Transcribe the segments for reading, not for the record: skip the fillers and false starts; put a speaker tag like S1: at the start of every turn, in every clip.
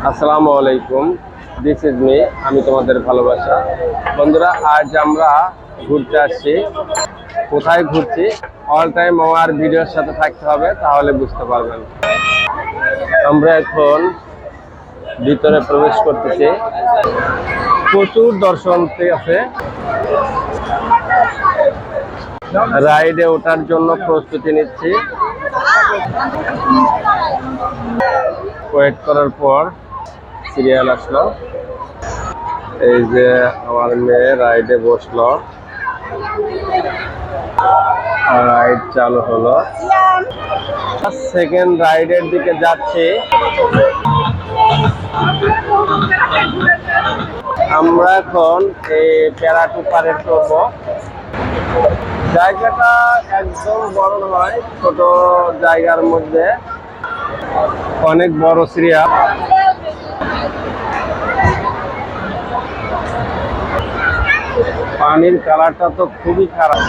S1: আসসালামু আলাইকুম, this is me, আমি তোমাদের ভালোবাসা। বন্ধুরা, আজ আমরা ঘুরতে আসছি। কোথায় ঘুরছি অল টাইম আমার ভিডিওর সাথে থাকতে হবে, তাহলে বুঝতে পারবেন। আমরা এখন ভিতরে প্রবেশ করতেছি। প্রচুর দর্শনার্থী আছে। রাইডে ওঠার জন্য প্রস্তুতি নিচ্ছি। ওয়েট করার পর সিরিয়াল আসলো। এই যে আমার মেয়ে রাইডে বসলো, রাইড চালু হলো। সেকেন্ড রাইডের দিকে যাচ্ছি। আমরা এখন এই প্যারাটু পারেড করব। জায়গাটা একদম বড় নয়, ছোট জায়গার মধ্যে অনেক বড় সিরিয়াল। পানির কালারটা তো খুবই খারাপ।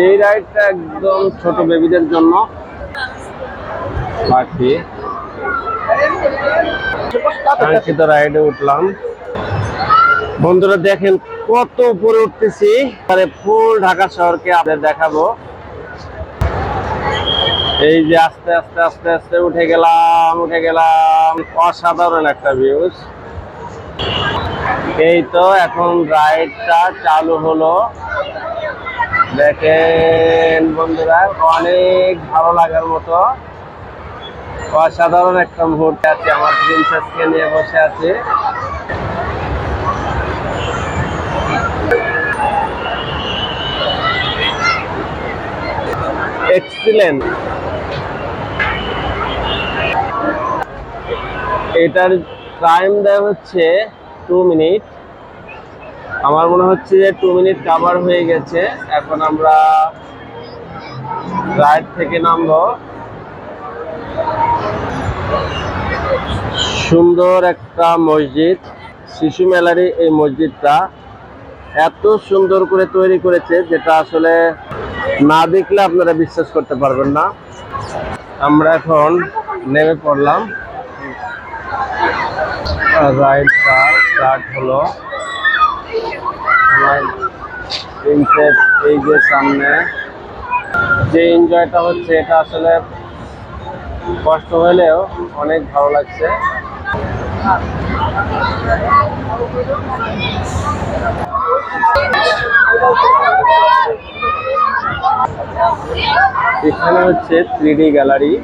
S1: এই রাইডটা একদম ছোট বেবিদের জন্য। বাকি কাঙ্ক্ষিত রাইডে উঠলাম। বন্ধুরা দেখেন কত উপরে উঠতেছি। ফুল ঢাকা শহরকে আপনাদের দেখাবো। এই যে আস্তে আস্তে আস্তে আস্তে উঠে গেলাম। অসাধারণ একটা ভিউজ। এই তো এখন রাইডটা চালু হলো। দেখেন বন্ধুরা, অনেক ভালো লাগার মতো অসাধারণ একটা মুহূর্তে আছে। আমার প্রিন্সেসকে নিয়ে বসে আছি। এক্সিলেন্ট। এটার টাইম দেওয়া হচ্ছে 2 মিনিট। আমার মনে হচ্ছে যে 2 মিনিট কভার হয়ে গেছে। এখন আমরা রাইড থেকে নামবো। সুন্দর একটা মসজিদ, শিশু মেলারই এই মসজিদটা এত সুন্দর করে তৈরি করেছে, যেটা আসলে না দেখলে আপনারা বিশ্বাস করতে পারবেন না। আমরা এখন নেমে পড়লাম। রাইডটা স্টার্ট হলো। প্রিন্সেস এই যে সামনে যে এনজয়টা হচ্ছে, এটা আসলে কষ্ট হলেও অনেক ভালো লাগছে। এখানে হচ্ছে 3D গ্যালারি।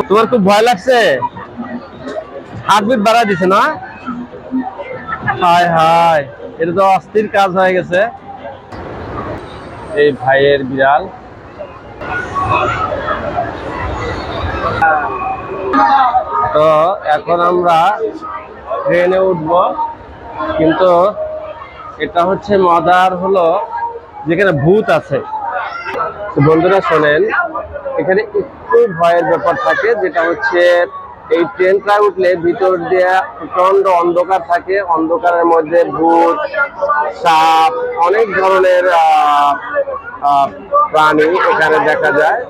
S1: তোমার খুব ভয় লাগছে? হার্টবিট বাড়া দিছে না? হায় হায়, এটা তো অস্থির কাজ হয়ে গেছে। এই ভাইয়ের বিড়াল। তো এখন আমরা ট্রেনে উঠবো, কিন্তু এটা হচ্ছে মজার হলো যেখানে ভূত আছে। বন্ধুরা শোনেন, এখানে একটু ভয়ের ব্যাপার থাকে, যেটা হচ্ছে এই ট্রেনটা উঠলে ভিতর দিয়ে প্রচন্ড অন্ধকার থাকে। অন্ধকারের মধ্যে ভূত, সাপ, অনেক ধরনের প্রাণী এখানে দেখা যায়।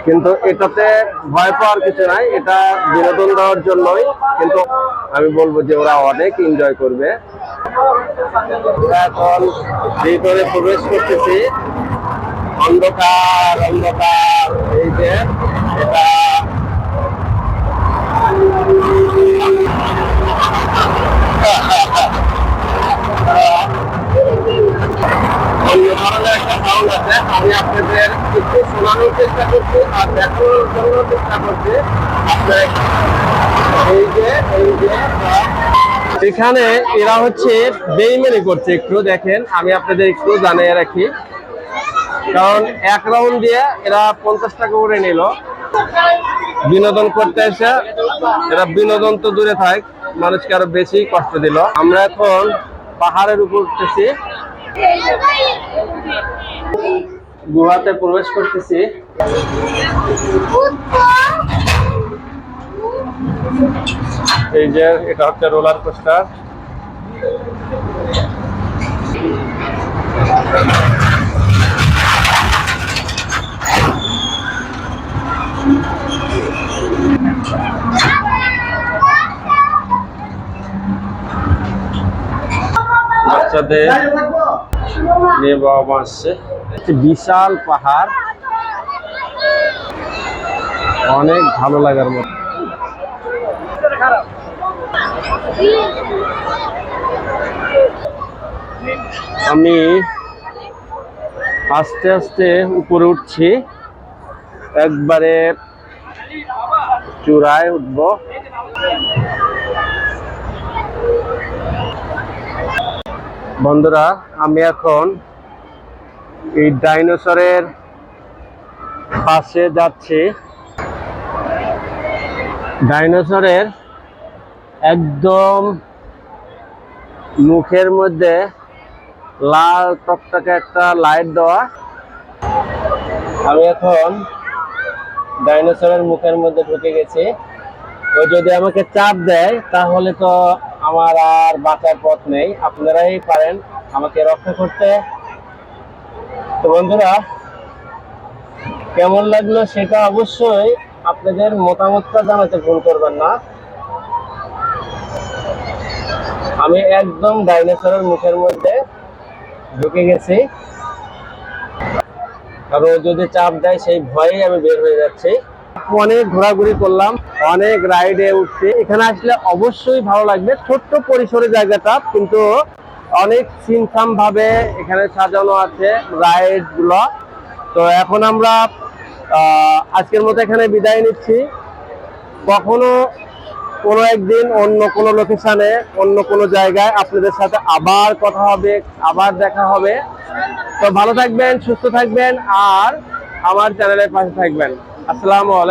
S1: কিন্তু এটাতে ভয় পাওয়ার কিছু নাই, এটা বিনোদন দেওয়ার জন্যই। কিন্তু আমি বলবো যে ওরা অনেক এনজয় করবে। এখন ভিতরে প্রবেশ করতেছি। অন্ধকার অন্ধকার। এই যে এটা অন্য ধরনের একটা সাউন্ড আছে। আমি আপনাদের একটু শোনানোর চেষ্টা করছি আর দেখানোর জন্য চেষ্টা করছি। এই যে এখানে এরা হচ্ছে বেইমানি করছে। একটু দেখেন, আমি আপনাদের একটু জানিয়ে রাখি, কারণ এক রাউন্ড দিয়ে এরা 50 টাকা করে নিল বিনোদন করতে এসে। এরা বিনোদন তো দূরে থাক, মানুষকে আরো বেশি কষ্ট দিল। আমরা এখন পাহাড়ের উপর উঠতেছি। গুহাতে প্রবেশ করতেছি। এই যে এটা হচ্ছে রোলার কোস্টার। বাচ্চাদের নিয়ে বাবা মা আসছে। বিশাল পাহাড়, অনেক ভালো লাগার মতো। আমি আস্তে আস্তে উপরে উঠছি, একবারে চূড়ায় উঠবো। বন্ধুরা, আমি এখন এই ডাইনোসরের পাশে যাচ্ছি। ডাইনোসরের একদম মুখের মধ্যে লাল টকটকে একটা লাইট দেওয়া। আমি এখন ডাইনোসরের মুখের মধ্যে ঢুকে গেছি। ও যদি আমাকে চাপ দেয় তাহলে তো আমার আর বাঁচার পথ নেই, আপনারাই পারেন আমাকে রক্ষা করতে। তো বন্ধুরা, কেমন লাগলো সেটা অবশ্যই আপনাদের মতামতটা জানাতে ভুল করবেন না। আমি একদম ডাইনোসরের মুখের মধ্যে ঢুকে গেছি, আর ও যদি চাপ দেয় সেই ভয়েই আমি বের হয়ে যাচ্ছি। অনেক ঘোরাঘুরি করলাম, অনেক রাইডে উঠছি। এখানে আসলে অবশ্যই ভালো লাগবে। ছোট্ট পরিসরে জায়গাটা, কিন্তু অনেক সিনসাম ভাবে এখানে সাজানো আছে রাইড গুলো। তো এখন আমরা আজকের মতো এখানে বিদায় নিচ্ছি। কখনো কোনো একদিন অন্য কোনো লোকেশনে, অন্য কোনো জায়গায় আপনাদের সাথে আবার কথা হবে, আবার দেখা হবে। তো ভালো থাকবেন, সুস্থ থাকবেন, আর আমার চ্যানেলের পাশে থাকবেন। আসসালামু আলাইকুম।